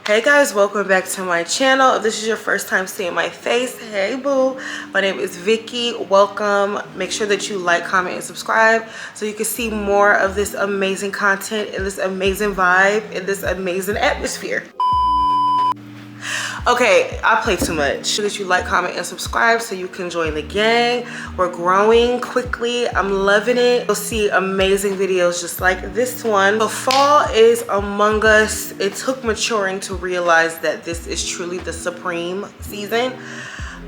Hey guys, welcome back to my channel. If this is your first time seeing my face, hey boo, my name is Vicky. Welcome. Make sure that you like, comment, and subscribe so you can see more of this amazing content and this amazing vibe and this amazing atmosphere. Okay, I play too much. Make sure that you like, comment, and subscribe so you can join the gang. We're growing quickly. I'm loving it. You'll see amazing videos just like this one. So fall is among us. It took maturing to realize that this is truly the supreme season,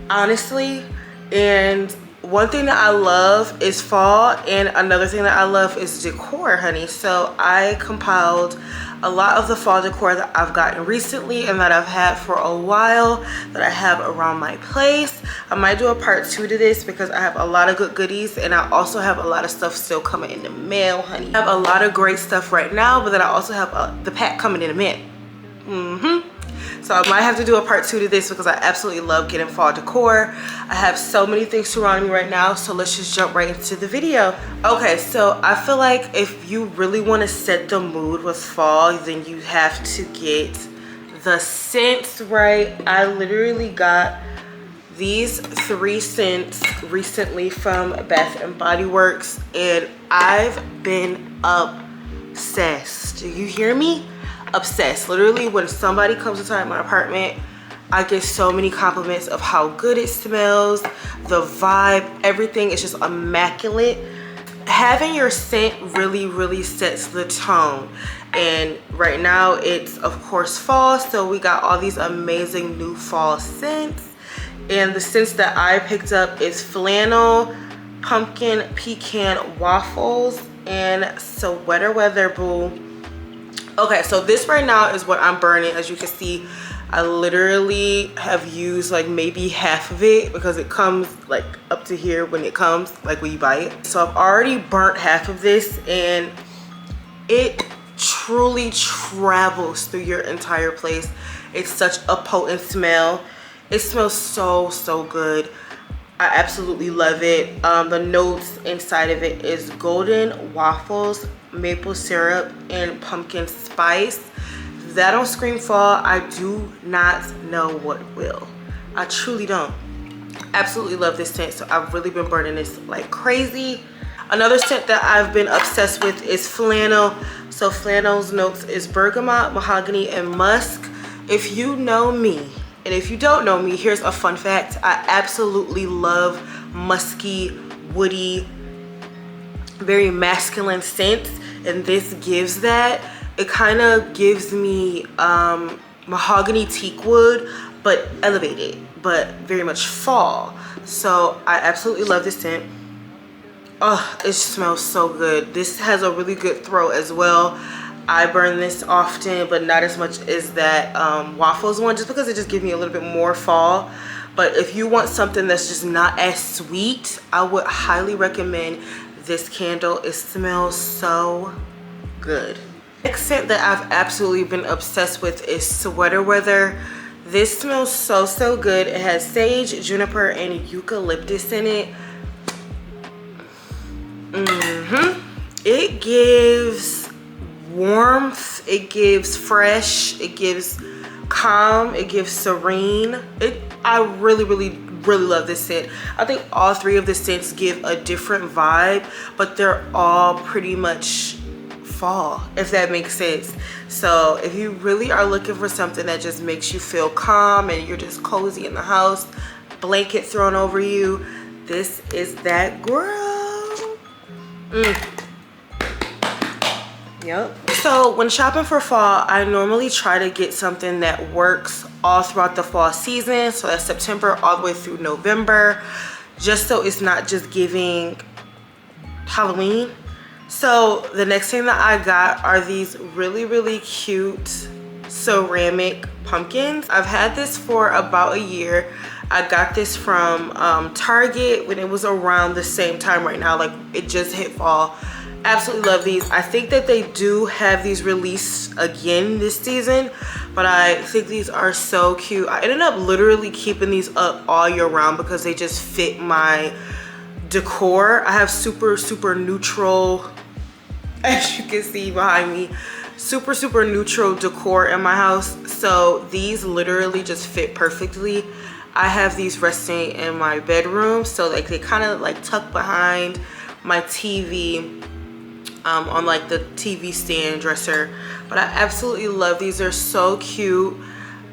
honestly. And one thing that I love is fall, and another thing that I love is decor, honey. So I compiled a lot of the fall decor that I've gotten recently and that I've had for a while that I have around my place. I might do a part 2 to this because I have a lot of good goodies, and I also have a lot of stuff still coming in the mail, honey. I have a lot of great stuff right now, but then I also have the pack coming in the mail. So I might have to do a part 2 to this because I absolutely love getting fall decor. I have so many things surrounding me right now, so let's just jump right into the video. Okay, so I feel like if you really want to set the mood with fall, then you have to get the scents right. I literally got these 3 scents recently from Bath and Body Works, and I've been obsessed. Do you hear me? Obsessed. Literally, when somebody comes inside my apartment, I get so many compliments of how good it smells, the vibe, everything is just immaculate. Having your scent really sets the tone. And right now it's of course fall, so we got all these amazing new fall scents. And the scents that I picked up is flannel, pumpkin, pecan, waffles, and sweater weather, boo. Okay, so this right now is what I'm burning. As you can see, I literally have used like maybe half of it because it comes like up to here when it comes, like when you buy it. So I've already burnt half of this, and it truly travels through your entire place. It's such a potent smell. It smells so good. I absolutely love it. The notes inside of it is golden waffles, maple syrup, and pumpkin spice. If that don't scream fall, I do not know what will. I truly don't. Absolutely love this scent, so I've really been burning this like crazy. Another scent that I've been obsessed with is flannel. So flannel's notes is bergamot, mahogany, and musk. If you know me, and if you don't know me, here's a fun fact. I absolutely love musky, woody, very masculine scents, and this gives that. It kind of gives me mahogany teak wood, but elevated, but very much fall. So I absolutely love this scent. Oh, it smells so good. This has a really good throw as well. I burn this often, but not as much as that waffles one, just because it just gives me a little bit more fall. But if you want something that's just not as sweet, I would highly recommend this candle. It smells so good. Next scent that I've absolutely been obsessed with is sweater weather. This smells so good. It has sage, juniper, and eucalyptus in it. It gives warmth, it gives fresh, it gives calm, it gives serene. I really love this scent. I think all 3 of the scents give a different vibe, but they're all pretty much fall, if that makes sense. So if you really are looking for something that just makes you feel calm and you're just cozy in the house, blanket thrown over you, this is that girl. Yep. So when shopping for fall, I normally try to get something that works all throughout the fall season. So that's September all the way through November, just so it's not just giving Halloween. So the next thing that I got are these really cute ceramic pumpkins. I've had this for about a year. I got this from Target when it was around the same time right now. Like, it just hit fall. Absolutely love these. I think that they do have these released again this season, but I think these are so cute. I ended up literally keeping these up all year round because they just fit my decor. I have super neutral, as you can see behind me, super neutral decor in my house. So these literally just fit perfectly. I have these resting in my bedroom, so like they kind of like tuck behind my TV, on like the TV stand dresser. But I absolutely love these. They're so cute.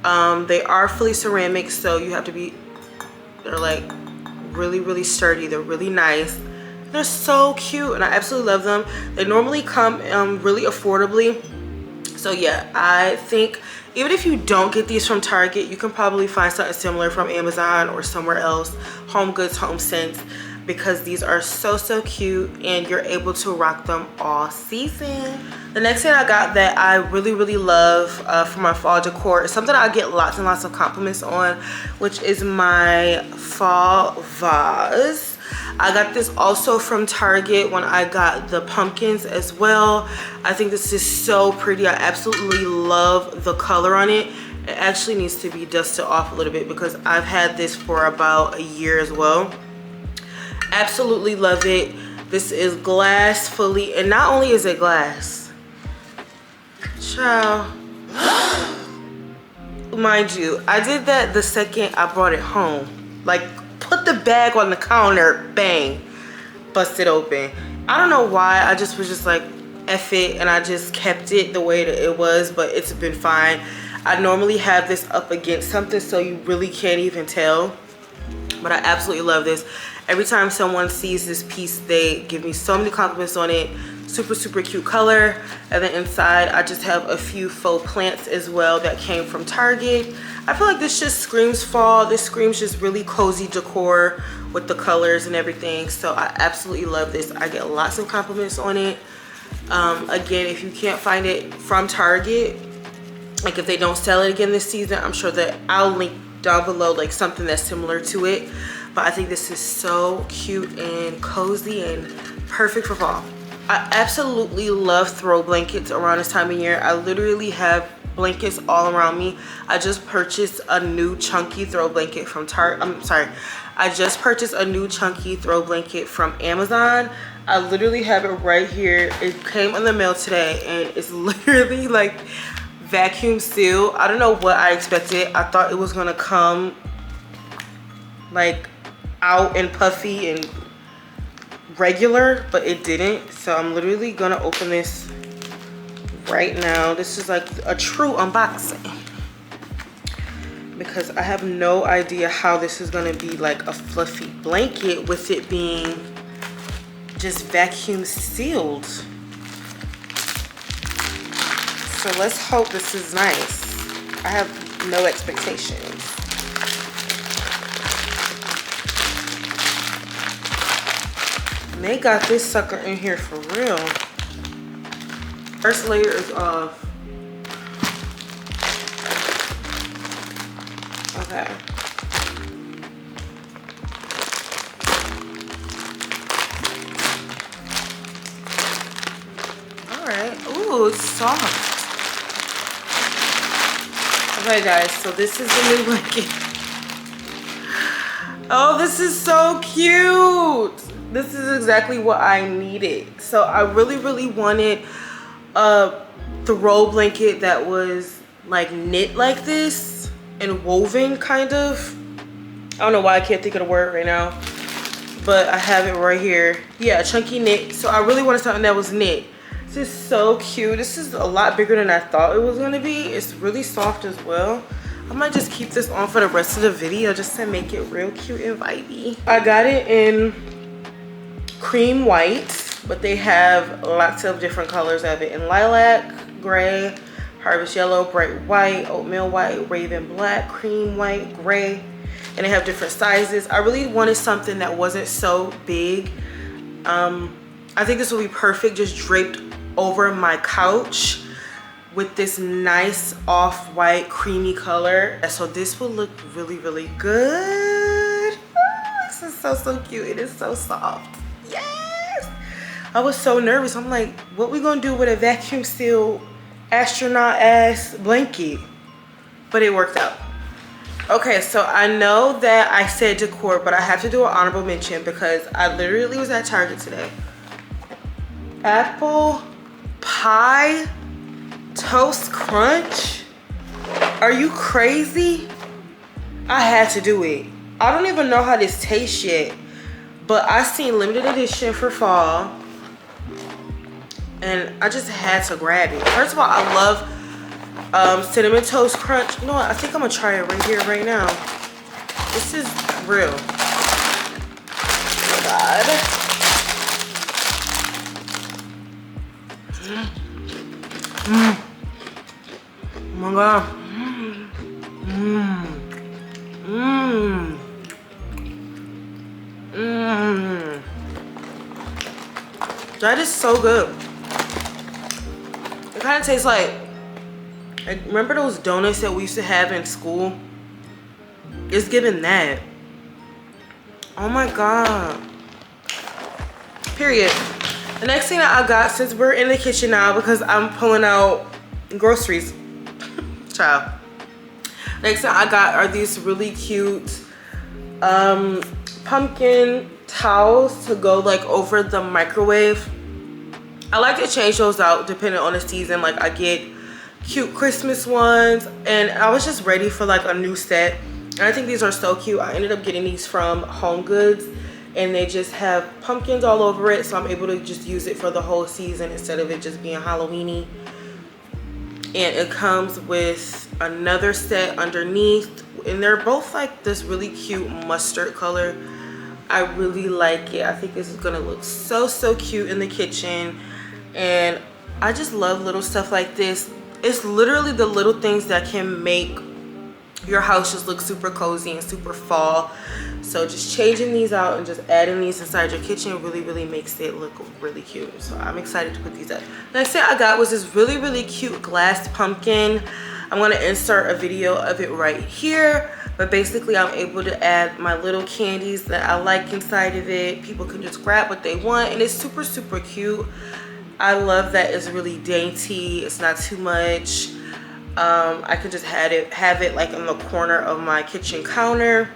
They are fully ceramic, so you have to be, they're like really sturdy. They're really nice. They're so cute and I absolutely love them. They normally come really affordably. So yeah, I think even if you don't get these from Target, you can probably find something similar from Amazon or somewhere else, Home Goods, Home Sense, because these are so cute and you're able to rock them all season. The next thing I got that I really love for my fall decor is something I get lots and lots of compliments on, which is my fall vase. I got this also from Target when I got the pumpkins as well. I think this is so pretty. I absolutely love the color on it. It actually needs to be dusted off a little bit because I've had this for about a year as well. Absolutely love it. This is glass fully, and not only is it glass, child, mind you, I did that the second I brought it home. Like, put the bag on the counter, bang, bust it open. I don't know why, I just was just like, F it, and I just kept it the way that it was, but it's been fine. I normally have this up against something, so you really can't even tell, but I absolutely love this. Every time someone sees this piece, they give me so many compliments on it. Super cute color. And then inside, I just have a few faux plants as well that came from Target. I feel like this just screams fall. This screams just really cozy decor with the colors and everything. So I absolutely love this. I get lots of compliments on it. Again, if you can't find it from Target, like if they don't sell it again this season, I'm sure that I'll link down below like something that's similar to it. But I think this is so cute and cozy and perfect for fall. I absolutely love throw blankets around this time of year. I literally have blankets all around me. I just purchased a new chunky throw blanket from I just purchased a new chunky throw blanket from Amazon. I literally have it right here. It came in the mail today and it's literally like vacuum sealed. I don't know what I expected. I thought it was gonna come like out and puffy and regular, but it didn't. So I'm literally gonna open this right now. This is like a true unboxing because I have no idea how this is gonna be like a fluffy blanket with it being just vacuum sealed. So let's hope this is nice. I have no expectations. They got this sucker in here for real. First layer is off. Okay. All right. Ooh, it's soft. Okay, guys. So this is the new blanket. Oh, this is so cute. This is exactly what I needed. So I really wanted a throw blanket that was like knit like this and woven kind of. I don't know why I can't think of the word right now, but I have it right here. Yeah, chunky knit. So I really wanted something that was knit. This is so cute. This is a lot bigger than I thought it was gonna be. It's really soft as well. I might just keep this on for the rest of the video just to make it real cute and vibey. I got it in cream white, but they have lots of different colors of it in lilac, gray, harvest yellow, bright white, oatmeal white, raven black, cream white, gray, and they have different sizes. I really wanted something that wasn't so big. I think this will be perfect just draped over my couch with this nice off-white creamy color. So this will look really good. This is so cute. It is so soft. Yes! I was so nervous. I'm like, what we gonna do with a vacuum sealed astronaut ass blanket? But it worked out. Okay, so I know that I said decor, but I have to do an honorable mention because I literally was at Target today. Apple pie toast crunch. Are you crazy? I had to do it. I don't even know how this tastes yet, but I seen limited edition for fall and I just had to grab it. First of all, I love Cinnamon Toast Crunch. You know what? I think I'm gonna try it right here, right now. This is real. Oh my God. Oh my God. That is so good. It kind of tastes like, remember those donuts that we used to have in school? It's giving that. Oh my God. Period. The next thing that I got, since we're in the kitchen now because I'm pulling out groceries, child. Next thing I got are these really cute pumpkin towels to go like over the microwave. I like to change those out depending on the season. Like I get cute Christmas ones and I was just ready for like a new set. And I think these are so cute. I ended up getting these from Home Goods and they just have pumpkins all over it. So I'm able to just use it for the whole season instead of it just being Halloween-y. And it comes with another set underneath and they're both like this really cute mustard color. I really like it. I think this is gonna look so cute in the kitchen. And I just love little stuff like this. It's literally the little things that can make your house just look super cozy and super fall. So just changing these out and just adding these inside your kitchen really makes it look really cute. So I'm excited to put these up. Next thing I got was this really cute glass pumpkin. I'm gonna insert a video of it right here. But basically I'm able to add my little candies that I like inside of it. People can just grab what they want and it's super cute. I love that it's really dainty. It's not too much. I could just have it like in the corner of my kitchen counter.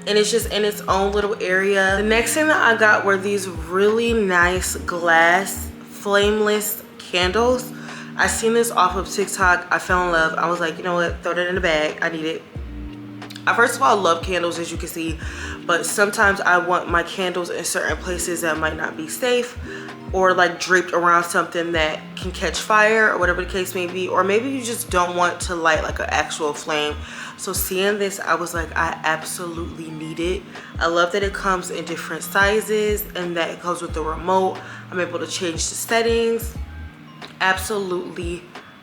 And it's just in its own little area. The next thing that I got were these really nice glass flameless candles. I seen this off of TikTok. I fell in love. I was like, you know what? Throw that in the bag. I need it. First of all, I love candles, as you can see, but sometimes I want my candles in certain places that might not be safe or like draped around something that can catch fire or whatever the case may be, or maybe you just don't want to light like an actual flame. So seeing this, I was like, I absolutely need it. I love that it comes in different sizes and that it comes with the remote. I'm able to change the settings. Absolutely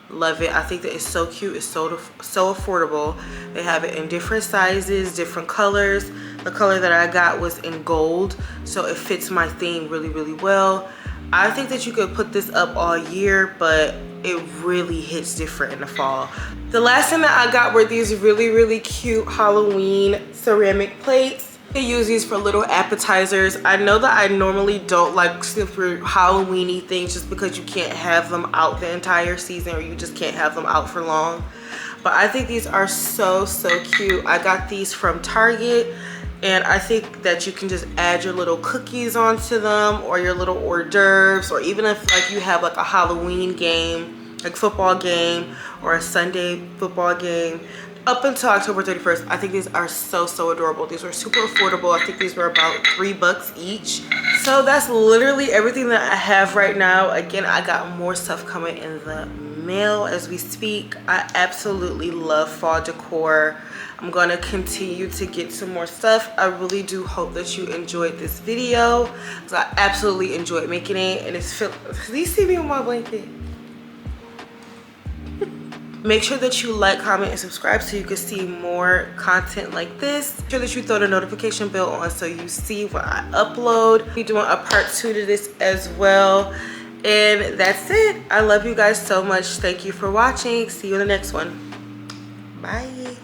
love it. I think that it's so cute. It's so affordable. They have it in different sizes, different colors. The color that I got was in gold, so it fits my theme really well. I think that you could put this up all year, but it really hits different in the fall. The last thing that I got were these really cute Halloween ceramic plates. You can use these for little appetizers. I know that I normally don't like super Halloween-y things just because you can't have them out the entire season or you just can't have them out for long. But I think these are so cute. I got these from Target and I think that you can just add your little cookies onto them or your little hors d'oeuvres, or even if like you have like a Halloween game, like football game or a Sunday football game, up until October 31st, I think these are so adorable. These were super affordable. I think these were about $3 each. So that's literally everything that I have right now. Again, I got more stuff coming in the mail as we speak. I absolutely love fall decor. I'm gonna continue to get some more stuff. I really do hope that you enjoyed this video because I absolutely enjoyed making it. And it's please see me with my blanket. Make sure that you like, comment, and subscribe so you can see more content like this. Make sure that you throw the notification bell on so you see when I upload. We're doing a part 2 to this as well. And that's it. I love you guys so much. Thank you for watching. See you in the next one. Bye.